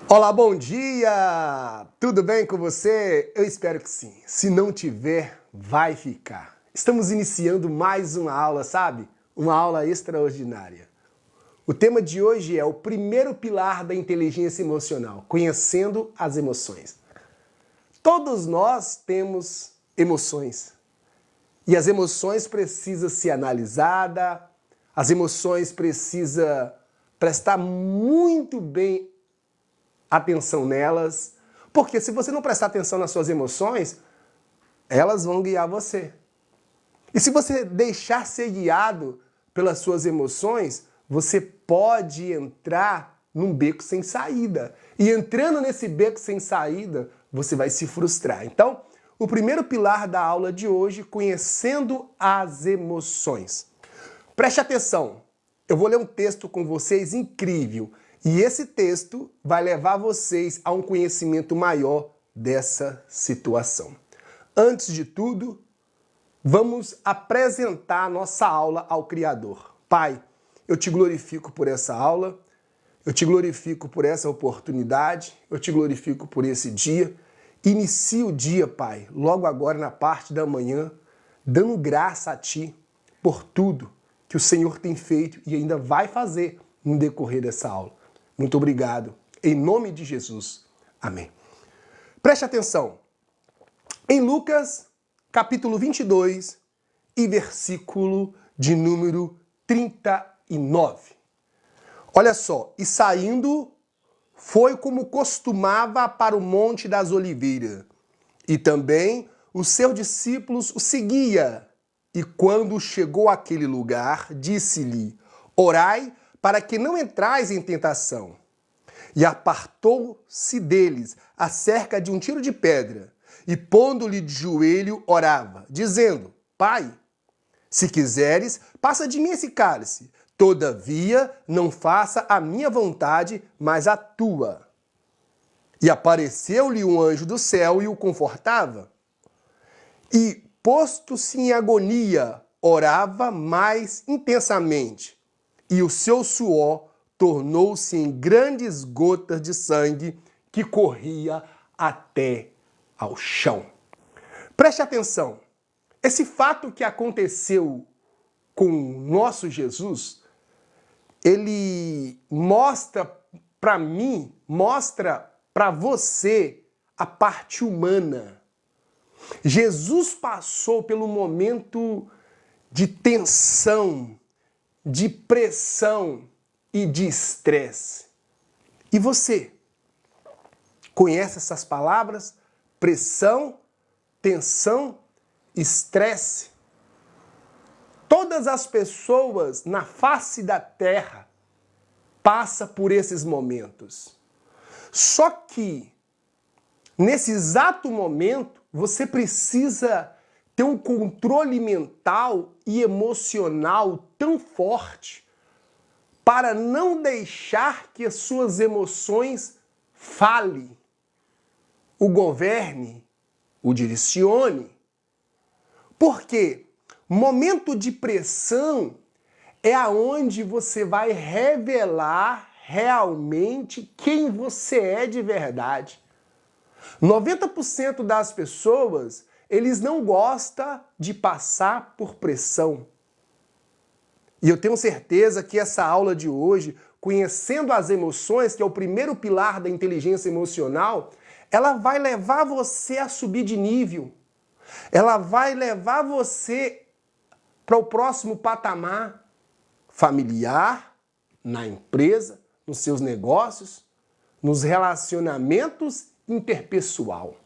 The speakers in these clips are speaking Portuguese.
Olá, bom dia! Tudo bem com você? Eu espero que sim. Se não tiver, vai ficar. Estamos iniciando mais uma aula, sabe? Uma aula extraordinária. O tema de hoje é o primeiro pilar da inteligência emocional, conhecendo as emoções. Todos nós temos emoções. E as emoções precisam ser analisadas, as emoções precisam prestar muito bem atenção nelas, porque se você não prestar atenção nas suas emoções, elas vão guiar você. E se você deixar ser guiado pelas suas emoções, você pode entrar num beco sem saída. E entrando nesse beco sem saída, você vai se frustrar. Então, o primeiro pilar da aula de hoje, conhecendo as emoções. Preste atenção, eu vou ler um texto com vocês incrível. E esse texto vai levar vocês a um conhecimento maior dessa situação. Antes de tudo, vamos apresentar a nossa aula ao Criador. Pai, eu te glorifico por essa aula, eu te glorifico por essa oportunidade, eu te glorifico por esse dia. Inicie o dia, Pai, logo agora na parte da manhã, dando graça a Ti por tudo que o Senhor tem feito e ainda vai fazer no decorrer dessa aula. Muito obrigado. Em nome de Jesus. Amém. Preste atenção. Em Lucas, capítulo 22 e versículo de número 39. Olha só. E saindo, foi como costumava para o Monte das Oliveiras. E também os seus discípulos o seguia. E quando chegou àquele lugar, disse-lhe: orai para que não entrais em tentação. E apartou-se deles acerca de um tiro de pedra, e pondo-lhe de joelho, orava, dizendo: Pai, se quiseres, passa de mim esse cálice. Todavia, não faça a minha vontade, mas a tua. E apareceu-lhe um anjo do céu e o confortava. E, posto-se em agonia, orava mais intensamente. E o seu suor tornou-se em grandes gotas de sangue que corria até ao chão. Preste atenção. Esse fato que aconteceu com o nosso Jesus, ele mostra para mim, mostra para você a parte humana. Jesus passou pelo momento de tensão, de pressão e de estresse. E você? Conhece essas palavras? Pressão, tensão, estresse? Todas as pessoas na face da terra passam por esses momentos. Só que, nesse exato momento, você precisa ter um controle mental e emocional tão forte para não deixar que as suas emoções falem, o governe, o direcione. Por quê? Momento de pressão é aonde você vai revelar realmente quem você é de verdade. 90% das pessoas, eles não gostam de passar por pressão. E eu tenho certeza que essa aula de hoje, conhecendo as emoções, que é o primeiro pilar da inteligência emocional, ela vai levar você a subir de nível. Ela vai levar você para o próximo patamar familiar, na empresa, nos seus negócios, nos relacionamentos interpessoal.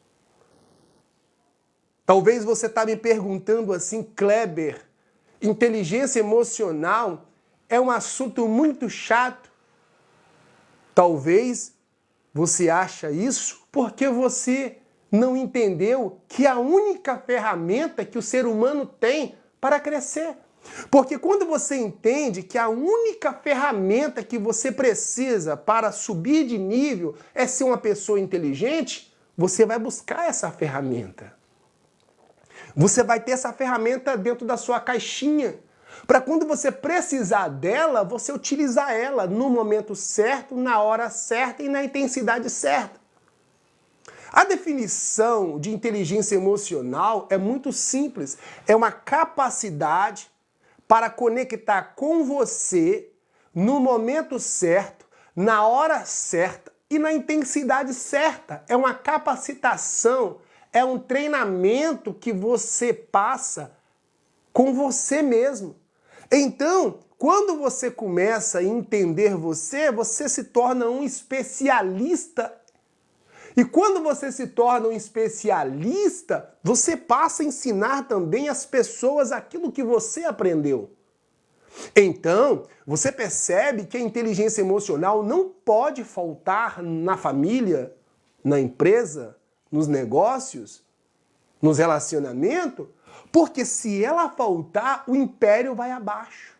Talvez você está me perguntando assim, Kleber, inteligência emocional é um assunto muito chato. Talvez você ache isso porque você não entendeu que a única ferramenta que o ser humano tem para crescer. Porque quando você entende que a única ferramenta que você precisa para subir de nível é ser uma pessoa inteligente, você vai buscar essa ferramenta. Você vai ter essa ferramenta dentro da sua caixinha. Para quando você precisar dela, você utilizar ela no momento certo, na hora certa e na intensidade certa. A definição de inteligência emocional é muito simples. É uma capacidade para conectar com você no momento certo, na hora certa e na intensidade certa. É uma capacitação, é um treinamento que você passa com você mesmo. Então, quando você começa a entender você, você se torna um especialista. E quando você se torna um especialista, você passa a ensinar também as pessoas aquilo que você aprendeu. Então, você percebe que a inteligência emocional não pode faltar na família, na empresa, nos negócios, nos relacionamentos, porque se ela faltar, o império vai abaixo.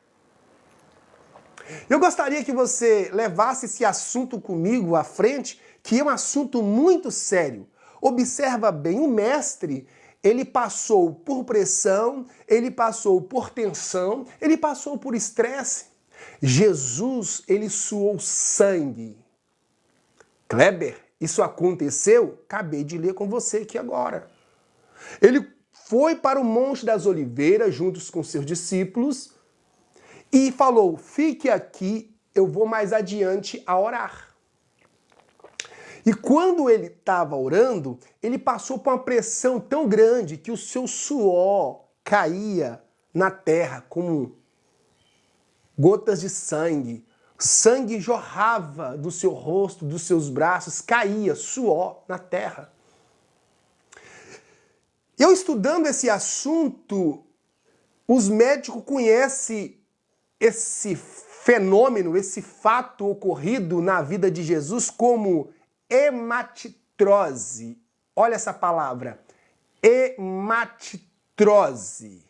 Eu gostaria que você levasse esse assunto comigo à frente, que é um assunto muito sério. Observa bem, o mestre, ele passou por pressão, ele passou por tensão, ele passou por estresse. Jesus, ele suou sangue. Kleber, isso aconteceu? Acabei de ler com você aqui agora. Ele foi para o Monte das Oliveiras, juntos com seus discípulos, e falou, fique aqui, eu vou mais adiante a orar. E quando ele estava orando, ele passou por uma pressão tão grande que o seu suor caía na terra como gotas de sangue. Sangue jorrava do seu rosto, dos seus braços, caía suor na terra. Eu estudando esse assunto, os médicos conhecem esse fenômeno, esse fato ocorrido na vida de Jesus como hematitrose. Olha essa palavra, hematitrose.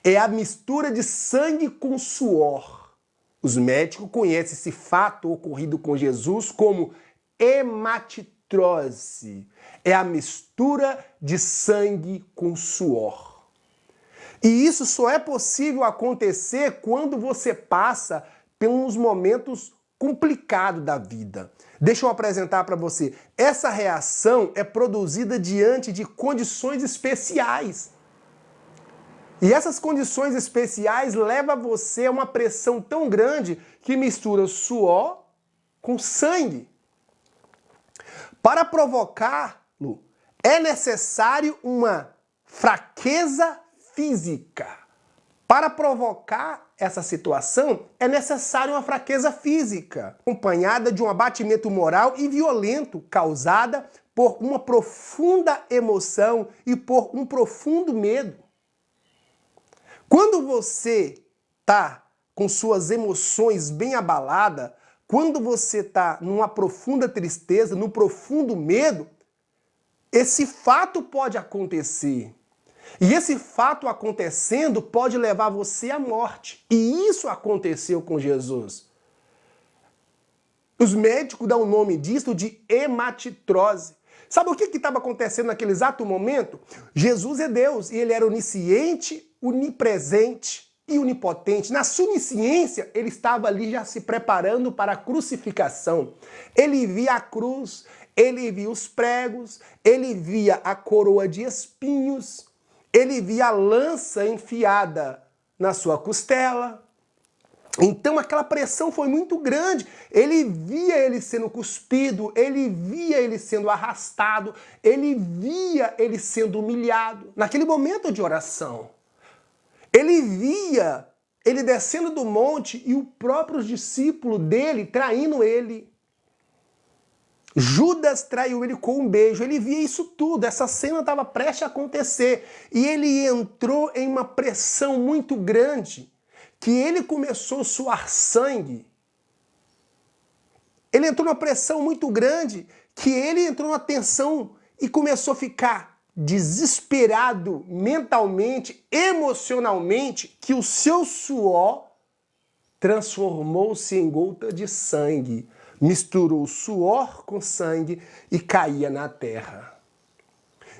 É a mistura de sangue com suor. Os médicos conhecem esse fato ocorrido com Jesus como hematitrose. É a mistura de sangue com suor. E isso só é possível acontecer quando você passa pelos momentos complicados da vida. Deixa eu apresentar para você. Essa reação é produzida diante de condições especiais. E essas condições especiais levam você a uma pressão tão grande que mistura suor com sangue. Para provocá-lo, é necessário uma fraqueza física. Para provocar essa situação, é necessário uma fraqueza física, acompanhada de um abatimento moral e violento, causada por uma profunda emoção e por um profundo medo. Quando você está com suas emoções bem abaladas, quando você está numa profunda tristeza, num profundo medo, esse fato pode acontecer. E esse fato acontecendo pode levar você à morte. E isso aconteceu com Jesus. Os médicos dão o nome disso de hematitrose. Sabe o que estava acontecendo naquele exato momento? Jesus é Deus e ele era onisciente, onipresente e onipotente. Na sua onisciência, ele estava ali já se preparando para a crucificação. Ele via a cruz, ele via os pregos, ele via a coroa de espinhos, ele via a lança enfiada na sua costela. Então aquela pressão foi muito grande. Ele via ele sendo cuspido, ele via ele sendo arrastado, ele via ele sendo humilhado. Naquele momento de oração, ele via ele descendo do monte e o próprio discípulo dele traindo ele. Judas traiu ele com um beijo, ele via isso tudo, essa cena estava prestes a acontecer. E ele entrou em uma pressão muito grande, que ele começou a suar sangue. Ele entrou numa pressão muito grande, que ele entrou numa tensão e começou a ficar desesperado mentalmente, emocionalmente, que o seu suor transformou-se em gota de sangue. Misturou suor com sangue e caía na terra.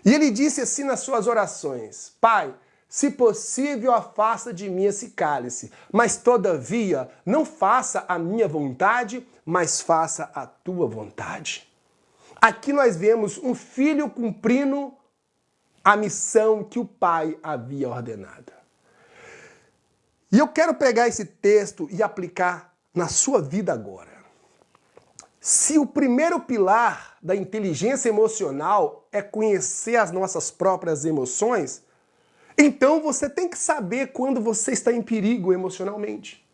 E ele disse assim nas suas orações: Pai, se possível, afasta de mim esse cálice. Mas, todavia, não faça a minha vontade, mas faça a tua vontade. Aqui nós vemos um filho cumprindo a missão que o pai havia ordenado. E eu quero pegar esse texto e aplicar na sua vida agora. Se o primeiro pilar da inteligência emocional é conhecer as nossas próprias emoções, então você tem que saber quando você está em perigo emocionalmente.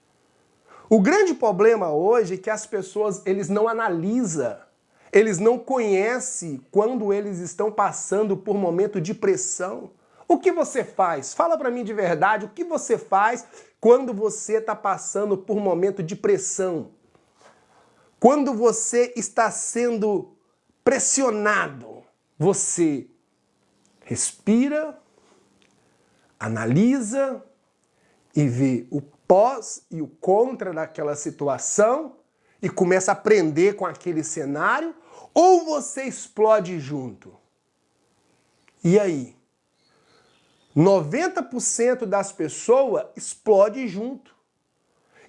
O grande problema hoje é que as pessoas eles não analisam, eles não conhecem quando eles estão passando por momento de pressão. O que você faz? Fala para mim de verdade, o que você faz quando você está passando por momento de pressão? Quando você está sendo pressionado, você respira, analisa e vê o pós e o contra daquela situação e começa a aprender com aquele cenário, ou você explode junto? E aí? 90% das pessoas explode junto.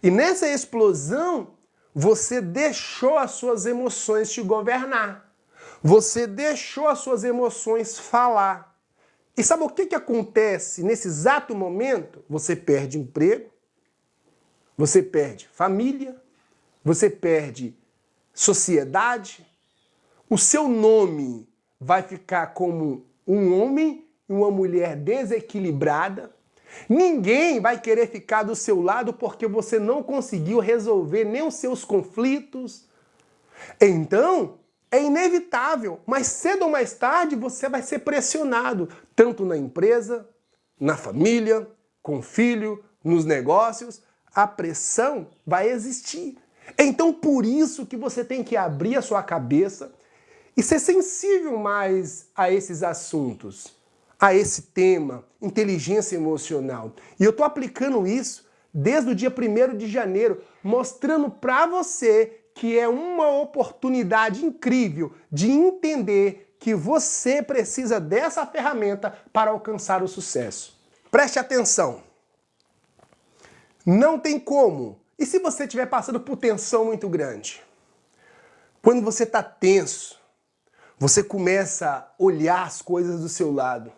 E nessa explosão, você deixou as suas emoções te governar. Você deixou as suas emoções falar. E sabe o que acontece nesse exato momento? Você perde emprego, você perde família, você perde sociedade. O seu nome vai ficar como um homem e uma mulher desequilibrada. Ninguém vai querer ficar do seu lado porque você não conseguiu resolver nem os seus conflitos. Então, é inevitável, mas cedo ou mais tarde você vai ser pressionado, tanto na empresa, na família, com o filho, nos negócios. A pressão vai existir. Então, por isso que você tem que abrir a sua cabeça e ser sensível mais a esses assuntos, a esse tema, inteligência emocional. E eu estou aplicando isso desde o dia 1º de janeiro, mostrando para você que é uma oportunidade incrível de entender que você precisa dessa ferramenta para alcançar o sucesso. Preste atenção. Não tem como. E se você estiver passando por tensão muito grande? Quando você está tenso, você começa a olhar as coisas do seu lado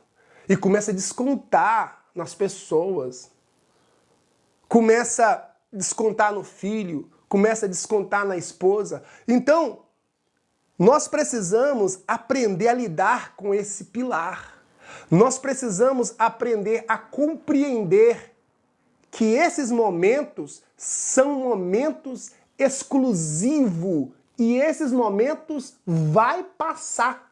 e começa a descontar nas pessoas. Começa a descontar no filho, começa a descontar na esposa. Então, nós precisamos aprender a lidar com esse pilar. Nós precisamos aprender a compreender que esses momentos são momentos exclusivos e esses momentos vai passar.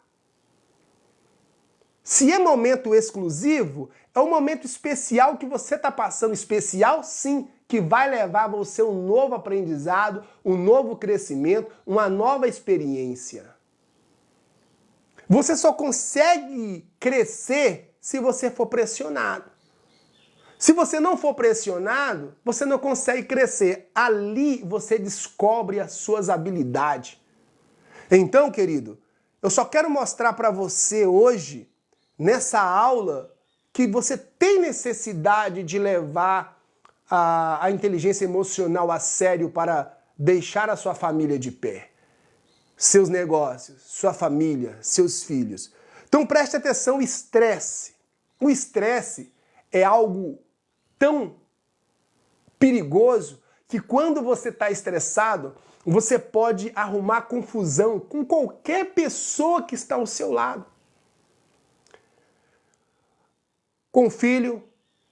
Se é momento exclusivo, é um momento especial que você está passando. Especial, sim, que vai levar você a um novo aprendizado, um novo crescimento, uma nova experiência. Você só consegue crescer se você for pressionado. Se você não for pressionado, você não consegue crescer. Ali você descobre as suas habilidades. Então, querido, eu só quero mostrar para você hoje, nessa aula, que você tem necessidade de levar a inteligência emocional a sério para deixar a sua família de pé. Seus negócios, sua família, seus filhos. Então preste atenção, o estresse. O estresse é algo tão perigoso que quando você está estressado, você pode arrumar confusão com qualquer pessoa que está ao seu lado. Com o filho,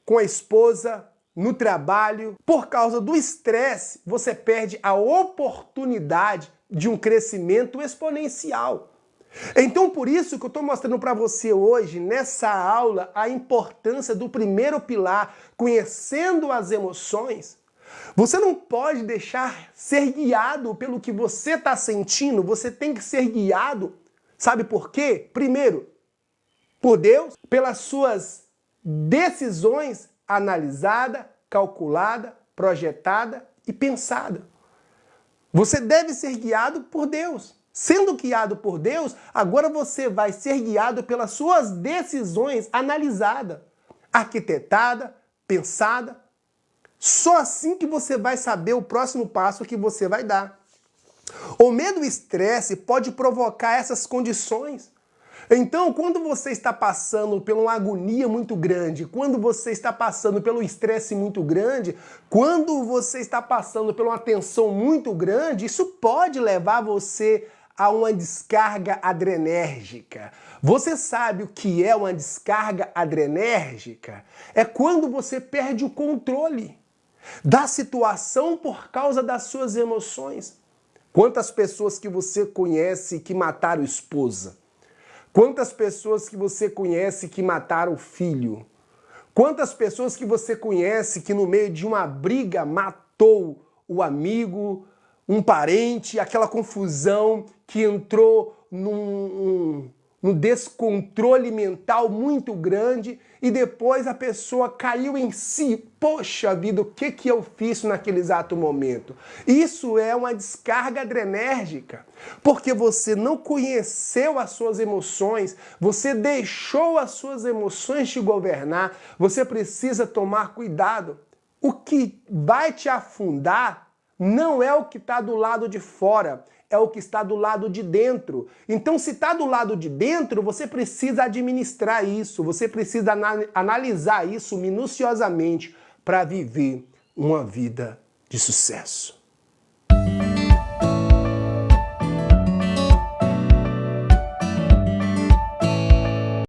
com a esposa, no trabalho. Por causa do estresse, você perde a oportunidade de um crescimento exponencial. Então, por isso que eu estou mostrando para você hoje, nessa aula, a importância do primeiro pilar, conhecendo as emoções. Você não pode deixar ser guiado pelo que você está sentindo, você tem que ser guiado, sabe por quê? Primeiro, por Deus, pelas suas decisões analisadas, calculadas, projetadas e pensadas. Você deve ser guiado por Deus. Sendo guiado por Deus, agora você vai ser guiado pelas suas decisões analisadas. arquitetada, pensada. Só assim que você vai saber o próximo passo que você vai dar. O medo e o estresse pode provocar essas condições. Então, quando você está passando por uma agonia muito grande, quando você está passando pelo estresse muito grande, quando você está passando por uma tensão muito grande, isso pode levar você a uma descarga adrenérgica. Você sabe o que é uma descarga adrenérgica? É quando você perde o controle da situação por causa das suas emoções. Quantas pessoas que você conhece que mataram esposa? Quantas pessoas que você conhece que mataram filho? Quantas pessoas que você conhece que no meio de uma briga matou o amigo, um parente, aquela confusão que entrou num descontrole mental muito grande e depois a pessoa caiu em si. Poxa vida, o que eu fiz naquele exato momento? Isso é uma descarga adrenérgica, porque você não conheceu as suas emoções, você deixou as suas emoções te governar, você precisa tomar cuidado. O que vai te afundar não é o que está do lado de fora, é o que está do lado de dentro. Então, se está do lado de dentro, você precisa administrar isso, você precisa analisar isso minuciosamente para viver uma vida de sucesso.